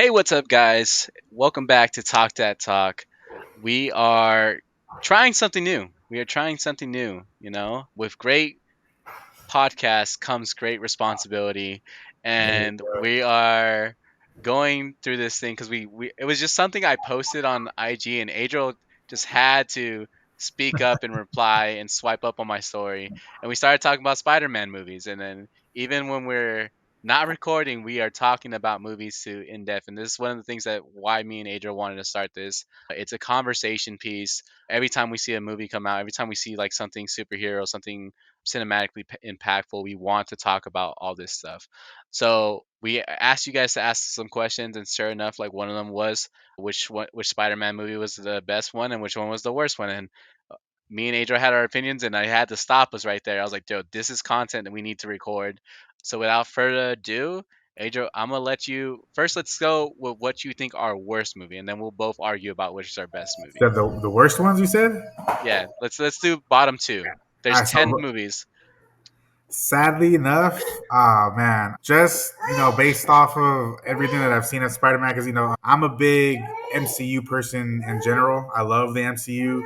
Hey, what's up, guys? Welcome back to Talk That Talk. We are trying something new. With great podcasts comes great responsibility. There And we are going through this thing because we it was just something I posted on IG, and Adriel just had to speak up and reply and swipe up on my story. And we started talking about Spider-Man movies. And then even when we're not recording, we are talking about movies to in depth. And this is one of the things that why me and Adriel wanted to start this. It's a conversation piece. Every time we see a movie come out, every time we see like something superhero, something cinematically impactful, we want to talk about all this stuff. So we asked you guys to ask some questions, and sure enough, like one of them was which Spider-Man movie was the best one and which one was the worst one. And me and Adriel had our opinions, and I had to stop us right there. I was like, "Dude, this is content that we need to record." So without further ado, Adriel, I'm gonna let you first. Let's go with what you think our worst movie, and then we'll both argue about which is our best movie. the worst ones you said. Yeah, let's do bottom two. All There's right, 10 so movies. sadly enough, man, just based off of everything that I've seen of Spider-Man, because I'm a big MCU person in general. I love the MCU.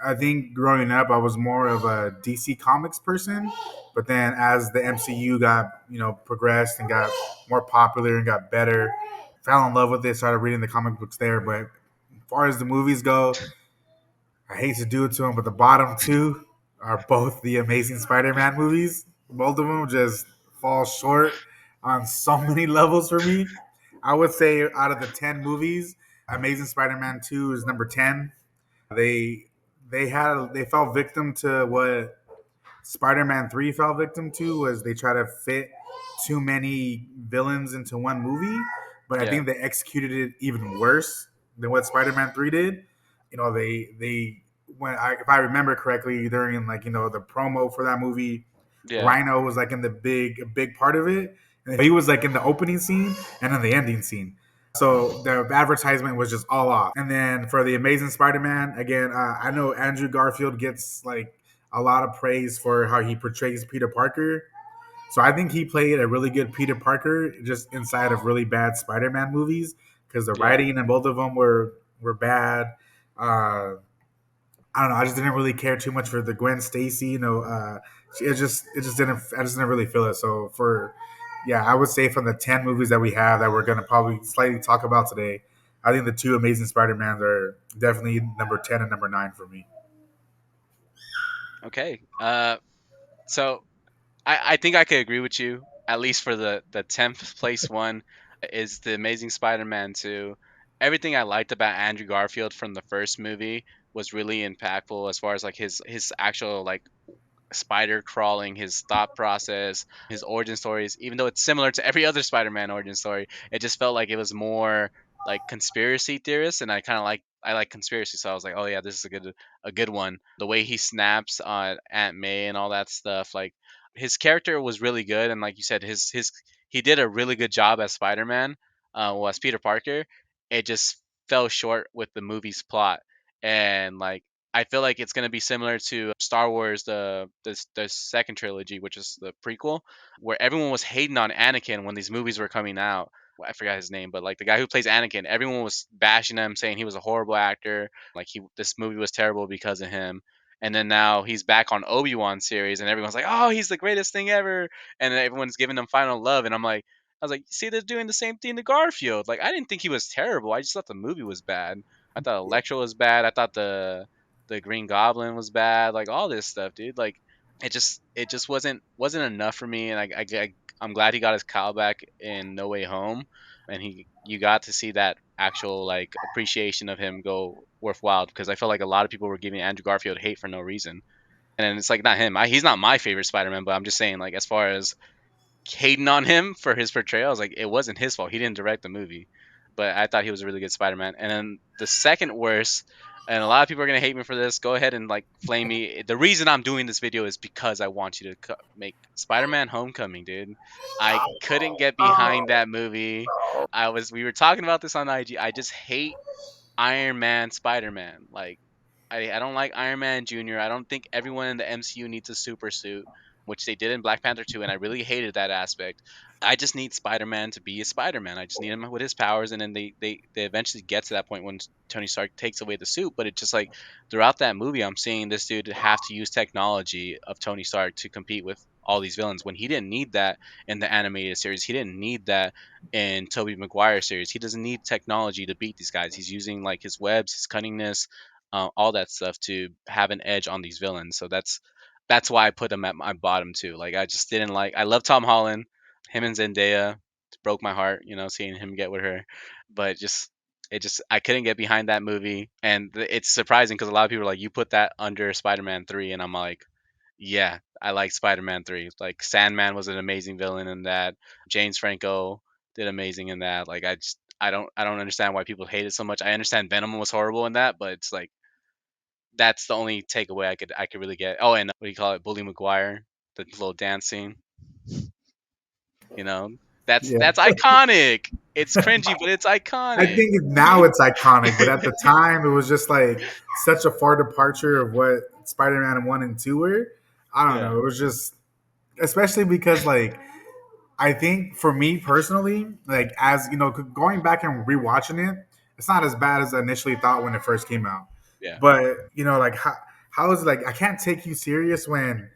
I think growing up, I was more of a DC Comics person, but then as the MCU got progressed and got more popular and got better, fell in love with it. Started reading the comic books there, but as far as the movies go, I hate to do it to him, but the bottom two are both the Amazing Spider-Man movies. Both of them just fall short on so many levels for me. I would say out of the 10 movies, Amazing Spider-Man 2 is number 10. They they fell victim to what Spider-Man 3 fell victim to, was they try to fit too many villains into one movie, but I Yeah, think they executed it even worse than what Spider-Man 3 did. They if I remember correctly, during the promo for that movie, yeah. Rhino was like in the big part of it, and he was like in the opening scene and in the ending scene. So the advertisement was just all off. And then for the Amazing Spider-Man, again, I know Andrew Garfield gets like a lot of praise for how he portrays Peter Parker. So I think he played a really good Peter Parker just inside of really bad Spider-Man movies, because the Yeah. writing in both of them were bad. Uh, I don't know. I just didn't really care too much for the Gwen Stacy. It just didn't. I just didn't really feel it. So yeah, I would say from the 10 movies that we have that we're gonna probably slightly talk about today, I think the two Amazing Spider-Mans are definitely number 10 and number 9 for me. Okay. So I think I could agree with you, at least for the 10th place one is the Amazing Spider-Man 2. Everything I liked about Andrew Garfield from the first movie was really impactful as far as like his actual like spider crawling, his thought process, his origin stories. Even though it's similar to every other Spider-Man origin story, it just felt like it was more like conspiracy theorists, and I like conspiracy, so I was like, oh yeah, this is a good one. The way he snaps on Aunt May and all that stuff, like his character was really good, and like you said, his he did a really good job as Spider-Man, as Peter Parker. It just fell short with the movie's plot, and like I feel like it's gonna be similar to Star Wars, the second trilogy, which is the prequel, where everyone was hating on Anakin when these movies were coming out. Well, I forgot his name, but like the guy who plays Anakin, everyone was bashing him, saying he was a horrible actor. Like this movie was terrible because of him. And then now he's back on Obi-Wan series, and everyone's like, "Oh, he's the greatest thing ever," and then everyone's giving him final love. And I was like, "See, they're doing the same thing to Garfield. Like, I didn't think he was terrible. I just thought the movie was bad. I thought Electro was bad. I thought the Green Goblin was bad, like all this stuff, dude. Like it just wasn't enough for me, and I'm glad he got his cow back in No Way Home, and he you got to see that actual like appreciation of him go worthwhile, because I felt like a lot of people were giving Andrew Garfield hate for no reason, and then it's like not him. He's not my favorite Spider-Man, but I'm just saying like as far as hating on him for his portrayal, I was like it wasn't his fault. He didn't direct the movie, but I thought he was a really good Spider-Man. And then the second worst, and a lot of people are gonna hate me for this. Go ahead and like flame me. The reason I'm doing this video is because I want you to make Spider-Man Homecoming, dude. I couldn't get behind that movie. We were talking about this on IG. I just hate Iron Man Spider-Man. Like I don't like Iron Man Jr. I don't think everyone in the MCU needs a super suit, which they did in Black Panther 2, and I really hated that aspect. I just need Spider-Man to be a Spider-Man. I just need him with his powers, and then they eventually get to that point when Tony Stark takes away the suit. But it's just like throughout that movie, I'm seeing this dude have to use technology of Tony Stark to compete with all these villains when he didn't need that in the animated series. He didn't need that in Tobey Maguire series. He doesn't need technology to beat these guys. He's using like his webs, his cunningness, all that stuff to have an edge on these villains. So that's why I put him at my bottom too. Like I just didn't like. I love Tom Holland. Him and Zendaya broke my heart, seeing him get with her. But just I couldn't get behind that movie, and it's surprising because a lot of people are like, "You put that under Spider-Man 3," and I'm like, "Yeah, I like Spider-Man 3. Like Sandman was an amazing villain in that. James Franco did amazing in that. Like I don't understand why people hate it so much. I understand Venom was horrible in that, but it's like that's the only takeaway I could really get. Oh, and what do you call it, Bully Maguire, the little dance scene. You know, that's Yeah. that's iconic. It's cringy, but it's I iconic. think now it's iconic, but at the time it was just like such a far departure of what Spider-Man 1 and 2 were. I don't Yeah, know. It was just, especially because like I think for me personally, like as you know, going back and rewatching it, it's not as bad as I initially thought when it first came out. yeah. But like how is it like I can't take you serious when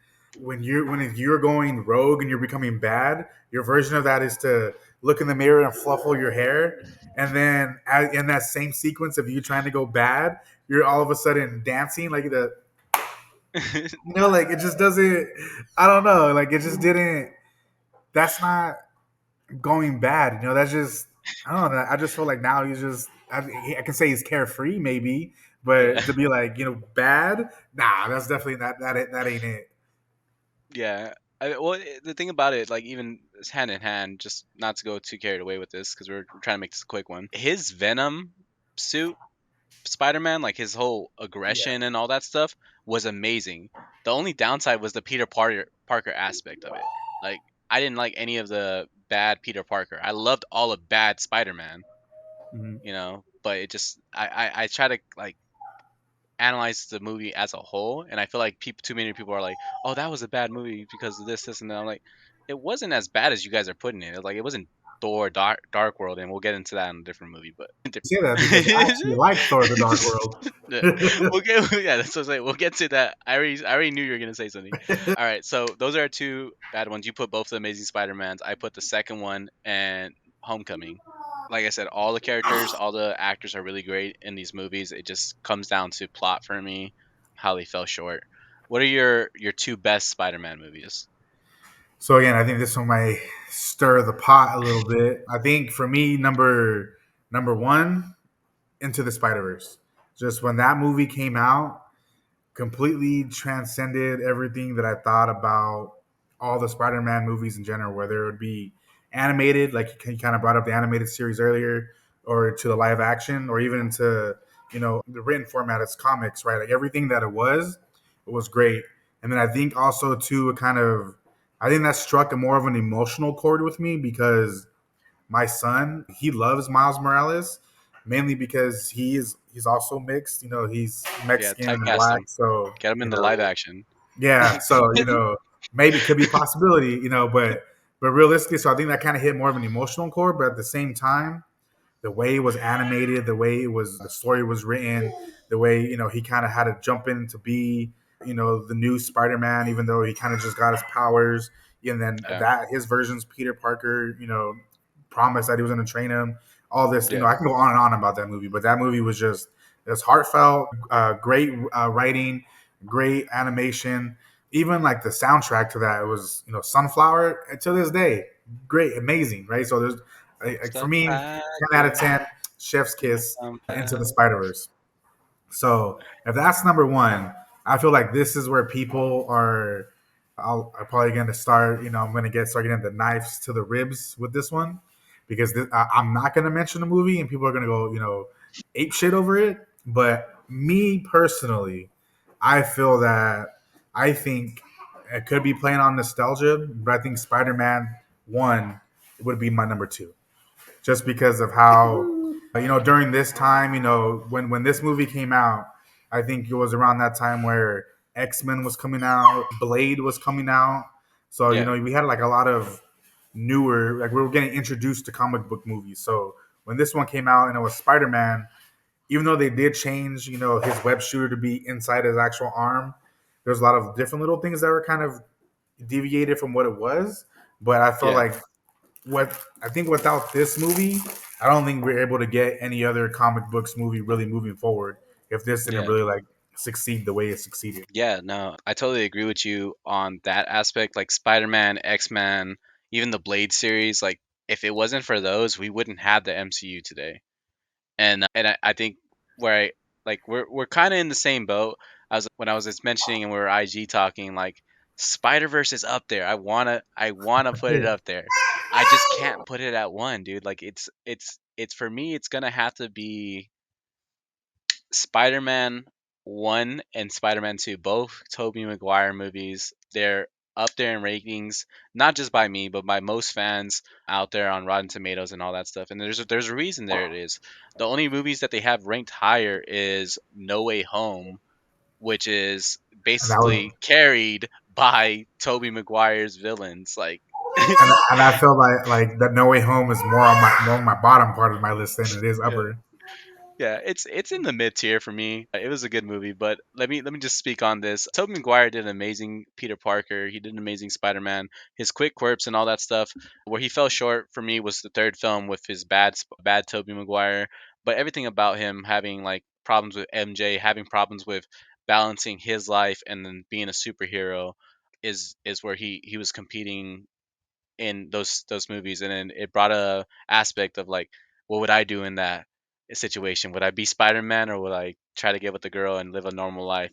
you're going rogue and you're becoming bad. Your version of that is to look in the mirror and fluffle your hair, and then in that same sequence of you trying to go bad, you're all of a sudden dancing like the like it just doesn't. I don't know. Like it just didn't. That's not going bad. That's just I don't know. I just feel like now he's just I can say he's carefree maybe, Yeah, but to be like bad, nah, that's definitely that ain't it. yeah. Well, the thing about it, like even it's hand in hand, just not to go too carried away with this because we're trying to make this a quick one. His Venom suit, Spider-Man, like his whole Yeah. aggression and all that stuff was amazing. The only downside was the Peter Parker aspect of it. Like I didn't like any of the bad Peter Parker. I loved all of bad Spider-Man, Mhm. but it just I try to like analyze the movie as a whole, and I feel like too many people are like, "Oh, that was a bad movie because of this, and that." I'm like, it wasn't as bad as you guys are putting it. Like, it wasn't Thor, Dark World, and we'll get into that in a different movie. But Say that because I actually like Thor: The Dark World. yeah, yeah, that's what I'm saying. We'll get to that. I already knew you were gonna say something. All right, so those are our two bad ones. You put both the Amazing Spider-Mans. I put the second one and Homecoming. Like I said, all the characters, all the actors are really great in these movies. It just comes down to plot for me, how they fell short. What are your two best Spider-Man movies? So again, I think this one might stir the pot a little bit. I think for me, number one, Into the Spider-Verse. Just when that movie came out, completely transcended everything that I thought about all the Spider-Man movies in general, whether it would be animated, like you kind of brought up the animated series earlier, or to the live action, or even into the written format as comics, right? Like everything that it was great. And then I think also too, I think that struck a more of an emotional chord with me because my son, he loves Miles Morales, mainly because he's also mixed. He's Yeah, Mexican and typecast black, them. so Get them in the live action. yeah. So maybe it could be a possibility. But realistically, so I think that kind of hit more of an emotional chord. But at the same time, the way it was animated, the way the story was written, the way he kind of had to jump in to be the new Spider-Man, even though he kind of just got his powers, and then Yeah, that his version's Peter Parker, promised that he was going to train him. All this, yeah, I can go on and on about that movie, but that movie was just it's heartfelt, great writing, great animation. Even like the soundtrack to that, it was Sunflower. And to this day, great, amazing, right? So there's for me, 10 out of 10, Chef's Kiss, Into the Spider Verse. So if that's number one, I feel like this is where people are. I'm probably going to start. I'm going to start getting the knives to the ribs with this one because I'm not going to mention the movie and people are going to go, ape shit over it. But me personally, I feel that I think it could be playing on nostalgia, but I think Spider-Man One would be my number two just because of how during this time when this movie came out, I think it was around that time where X-Men was coming out, Blade was coming out, so yeah. we had like a lot of newer, like we were getting introduced to comic book movies. So when this one came out and it was Spider Man, even though they did change, his web shooter to be inside his actual arm, there's a lot of different little things that were kind of deviated from what it was. But I felt Yeah, like what I think without this movie, I don't think we're able to get any other comic books movie really moving forward if this didn't yeah. really like succeed the way it succeeded. Yeah, no, I totally agree with you on that aspect. Like Spider-Man, X-Men, even the Blade series, like if it wasn't for those, we wouldn't have the MCU today. And I think where I like we're kind of in the same boat. When I was just mentioning and we were IG talking, like Spider-Verse is up there. I wanna put it Yeah. up there. I just can't put it at one, dude. Like it's for me, it's gonna have to be Spider-Man 1 and Spider-Man 2, both Tobey Maguire movies. They're up there in ratings, not just by me, but by most fans out there on Rotten Tomatoes and all that stuff. And there's a reason there it is. The only movies that they have ranked higher is No Way Home, which is And that was, basically carried by Tobey Maguire's villains. Like and I feel like that No Way Home is more on my bottom part of my list than it is yeah. upper. Yeah, it's in the mid tier for me. It was a good movie, but let me just speak on this. Tobey Maguire did an amazing Peter Parker. He did an amazing Spider-Man. His quick quirks and all that stuff. Where he fell short for me was the third film with his bad Tobey Maguire. But everything about him having like problems with MJ, having problems with balancing his life and then being a superhero is where he was competing in those movies, and then it brought a aspect of like, what would I do in that situation? Would I be Spider-Man or would I try to get with the girl and live a normal life?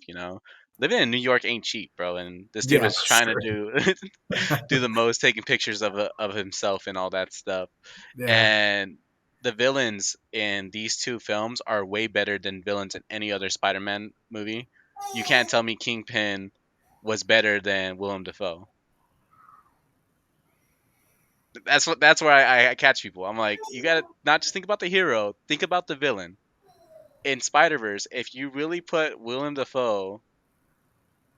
Living in New York ain't cheap, bro. And this dude Yeah, was for trying to sure. do do the most, taking pictures of himself and all that stuff. Yeah, And the villains in these two films are way better than villains in any other Spider-Man movie. You can't tell me Kingpin was better than Willem Dafoe. That's where I catch people. I'm like, you gotta not just think about the hero, think about the villain. In Spider Verse, if you really put Willem Dafoe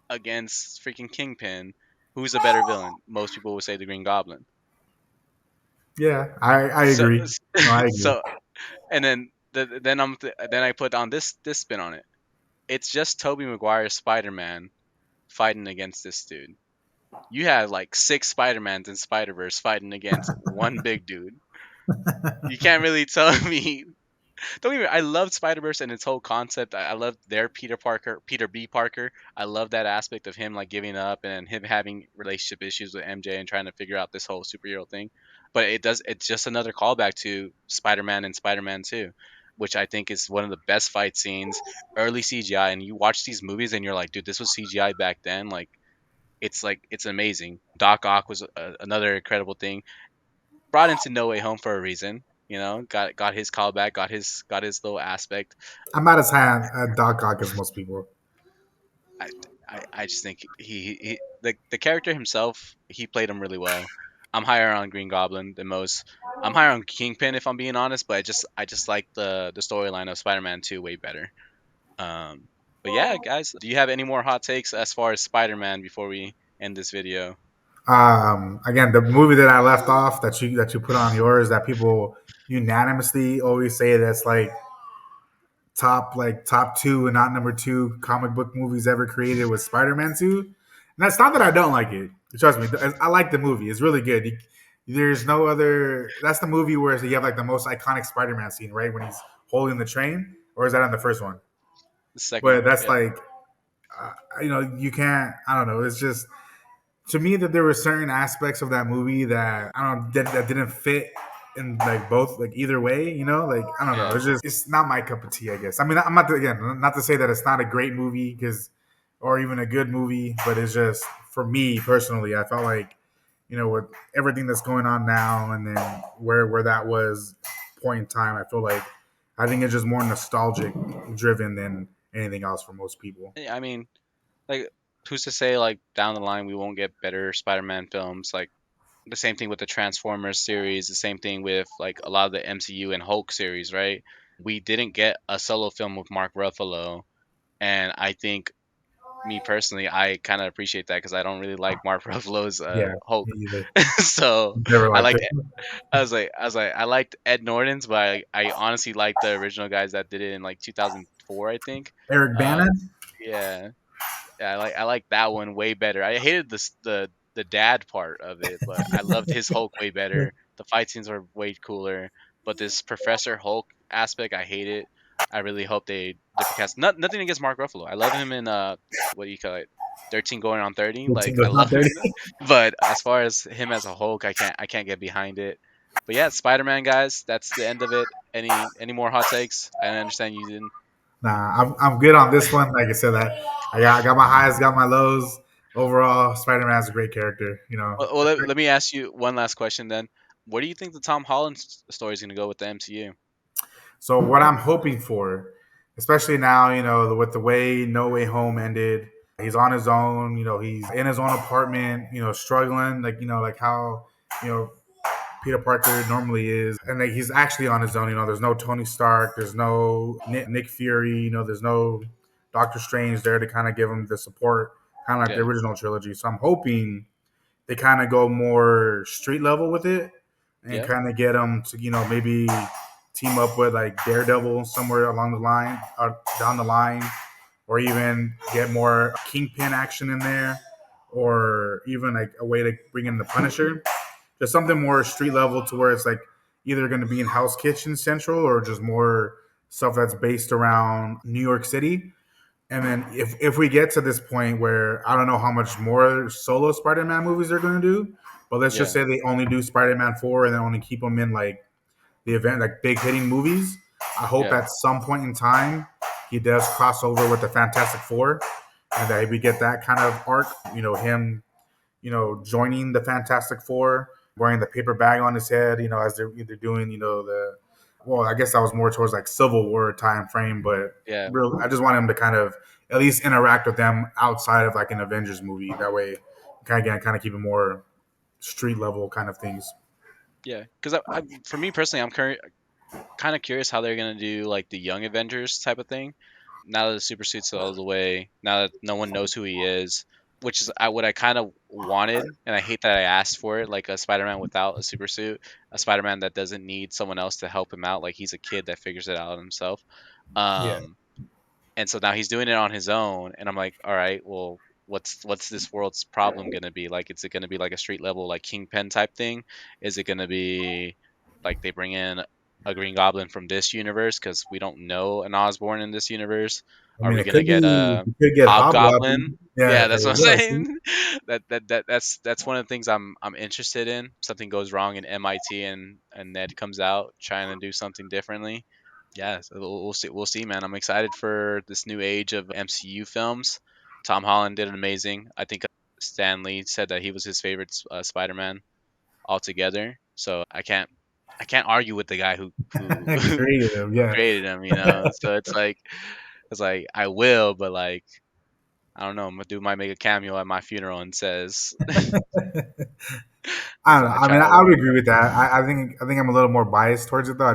against freaking Kingpin, who's a better villain? Most people would say the Green Goblin. yeah, I So, agree. No, I agree. so, and then I put on this spin on it. It's just Tobey Maguire Spider-Man fighting against this dude. You have like six Spider-Mans in Spider Verse fighting against one big dude. You can't really tell me. Don't even. I love Spider Verse and its whole concept. I love their Peter Parker, Peter B. Parker. I love that aspect of him like giving up and him having relationship issues with MJ and trying to figure out this whole superhero thing. But it's just another callback to Spider Man and Spider Man 2, which I think is one of the best fight scenes, early CGI. And you watch these movies and you're like, dude, this was CGI back then. Like it's amazing. Doc Ock was another incredible thing, brought into No Way Home for a reason. Got his callback, got his little aspect. I'm not as high on Doc Ock as most people. I I just think the character himself, he played him really well. I'm higher on Green Goblin than most. I'm higher on Kingpin if I'm being honest, but I just like the storyline of Spider-Man 2 way better. Um, but yeah, guys, do you have any more hot takes as far as Spider-Man before we end this video? Again, the movie that I left off that you put on yours that people unanimously always say that's like top two and not number two comic book movies ever created was Spider-Man 2. And that's not that I don't like it. Trust me, I like the movie. It's really good. There's no other. That's the movie where you have like the most iconic Spider-Man scene, right? When he's holding the train, or is that on the first one? The second But one, that's yeah, like, you can't. I don't know. It's just to me that there were certain aspects of that movie that I don't know that didn't fit in like both like either way. Like I don't know. yeah. It's not my cup of tea. I guess. I mean, I'm not again not to say that it's not a great movie because or even a good movie, but it's just for me personally, I felt like with everything that's going on now and then where that was point in time, I feel like I think it's just more nostalgic driven than anything else for most people. I mean, like, who's to say like down the line we won't get better Spider-Man films? Like the same thing with the Transformers series, the same thing with like a lot of the MCU and Hulk series, right? We didn't get a solo film with Mark Ruffalo, and I think me personally, I kind of appreciate that because I don't really like Mark Ruffalo's Yeah, Hulk. me either. So Never I liked like it. I liked Ed Norton's, but I honestly liked the original guys that did it in like 2004, I think. Eric Uh, Bana. yeah, yeah, I like that one way better. I hated the dad part of it, but I loved his Hulk way better. The fight scenes were way cooler, but this Professor Hulk aspect, I hate it. I really hope they different cast. Nothing against Mark Ruffalo. I love him in what do you call it? 13 going on 30. Like I love him in that. But as far as him as a Hulk, I can't get behind it. But yeah, Spider-Man guys, that's the end of it. Any more hot takes? I understand you didn't. Nah, I'm good on this one. Like I said, I got my highs, got my lows. Overall, Spider Man's a great character. You know, Well, let me ask you one last question then. Where do you think the Tom Holland story is going to go with the MCU? so what I'm hoping for, especially now, you know, with the way No Way Home ended, he's on his own. You know, he's in his own apartment. You know, struggling, like like how you know Peter Parker normally is, and like he's actually on his own. You know, there's no Tony Stark, there's no Nick Fury. You know, there's no Doctor Strange there to kind of give him the support, kind of like the Yeah, original trilogy. So I'm hoping they kind of go more street level with it and yeah, kind of get them to maybe team up with like Daredevil somewhere along the line, down the line, or even get more Kingpin action in there, or even like a way to bring in the Punisher. Just something more street level to where it's like either going to be in House Kitchen Central or just more stuff that's based around New York City. And then if we get to this point where I don't know how much more solo Spider-Man movies they're going to do, but let's just yeah, say they only do Spider-Man 4 and then only keep them in like the event, like big hitting movies. I hope yeah, at some point in time he does cross over with the Fantastic Four and that we get that kind of arc, him joining the Fantastic Four, wearing the paper bag on his head, as they're either doing, well, I guess that was more towards like Civil War time frame, but yeah, real, I just want him to kind of at least interact with them outside of like an Avengers movie. That way, kind of keep it more street level kind of things. yeah. Because for me personally, I'm kind of curious how they're going to do like the Young Avengers type of thing. Now that the super suit's out of the way, now that no one knows who he is, which is what I kind of wanted, and I hate that I asked for it, like a Spider-Man without a super suit, a Spider-Man that doesn't need someone else to help him out, like he's a kid that figures it out himself. Yeah, Um, and so now he's doing it on his own, and I'm like, all right, well, what's this world's problem gonna be? Like, is it gonna be like a street level like Kingpin type thing? Is it gonna be like they bring in a Green Goblin from this universe because we don't know an Osborn in this universe? I Are mean, we gonna get a it could get Hobgoblin. Hobgoblin? Yeah, Yeah, there that's what I'm you go. See? saying. That's one of the things I'm interested in. Something goes wrong in MIT and Ned comes out trying to do something differently. Yeah, so we'll see. We'll see, man. I'm excited for this new age of MCU films. Tom Holland did amazing. I think Stan Lee said that he was his favorite Spider-Man altogether. So I can't argue with the guy who Created him. who Yeah. created him. You know, so it's like I will, but like I don't know. My dude might make a cameo at my funeral and says, I don't so know. I I mean, try to I would avoid agree it. with that. I think I'm a little more biased towards it though.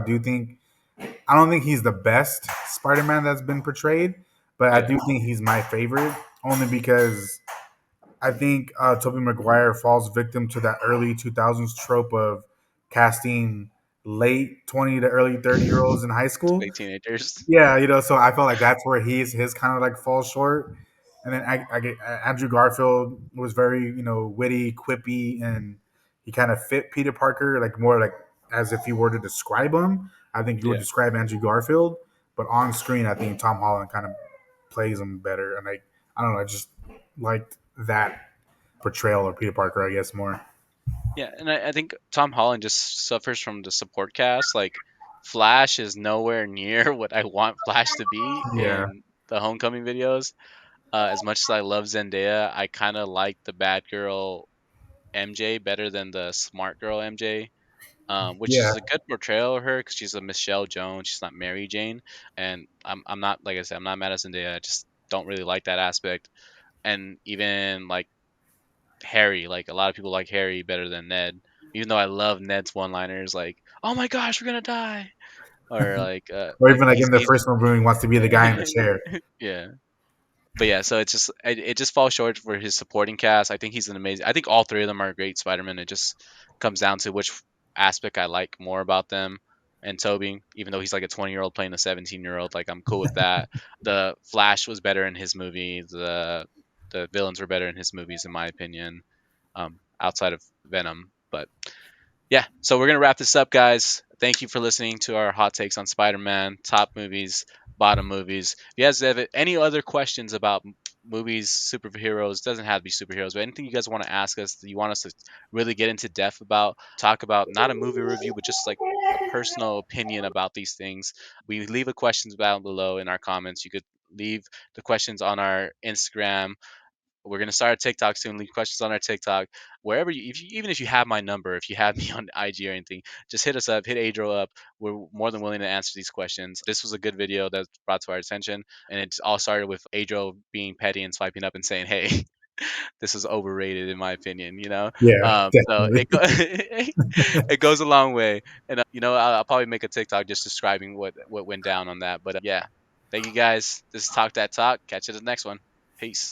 I don't think he's the best Spider-Man that's been portrayed, but I Yeah, do think he's my favorite only because I think Tobey Maguire falls victim to that early 2000s trope of casting late 20 to early 30 year olds in high school. fake teenagers. Yeah, so I felt like that's where his kind of like falls short. And then I get Andrew Garfield was very witty, quippy, and he kind of fit Peter Parker like more like as if you were to describe him. I think you would Yeah, describe Andrew Garfield, but on screen, I think Tom Holland kind of plays him better. And I don't know, I just liked that portrayal of Peter Parker, I guess more. yeah, and I think Tom Holland just suffers from the support cast. Like Flash is nowhere near what I want Flash to be Yeah, in the Homecoming videos. As much as I love Zendaya, I kind of like the bad girl MJ better than the smart girl MJ. Which yeah. is a good portrayal of her because she's a Michelle Jones. She's not Mary Jane, and I'm not like I said, I'm not mad at Zendaya. I just don't really like that aspect. And even like Harry, like a lot of people like Harry better than Ned, even though I love Ned's one-liners, like "Oh my gosh, we're gonna die," or Or like even like in the he's first movie, he wants to be the guy in the chair. yeah. But yeah, so it just falls short for his supporting cast. I think he's an amazing. I think all three of them are great Spider-Man. It just comes down to which aspect I like more about them. And Toby, even though he's like a 20-year-old playing a 17-year-old, like I'm cool with that. The Flash was better in his movie. The villains were better in his movies, in my opinion, outside of Venom. But yeah, so we're gonna wrap this up, guys. Thank you for listening to our hot takes on Spider-Man, top movies, bottom movies. If you guys have any other questions about movies, superheroes, doesn't have to be superheroes, but anything you guys want to ask us, that you want us to really get into depth about, talk about, not a movie review, but just like a personal opinion about these things, we leave the questions down below in our comments. You could leave the questions on our Instagram. We're gonna start a TikTok soon. Leave questions on our TikTok. Wherever you, if you, even if you have my number, if you have me on IG or anything, just hit us up. Hit Adro up. We're more than willing to answer these questions. This was a good video that's brought to our attention, and it all started with Adro being petty and swiping up and saying, "Hey, this is overrated in my opinion." Yeah, So definitely. it goes a long way. And I'll probably make a TikTok just describing what went down on that. But yeah, thank you guys. This is Talk That Talk. Catch you in the next one. Peace.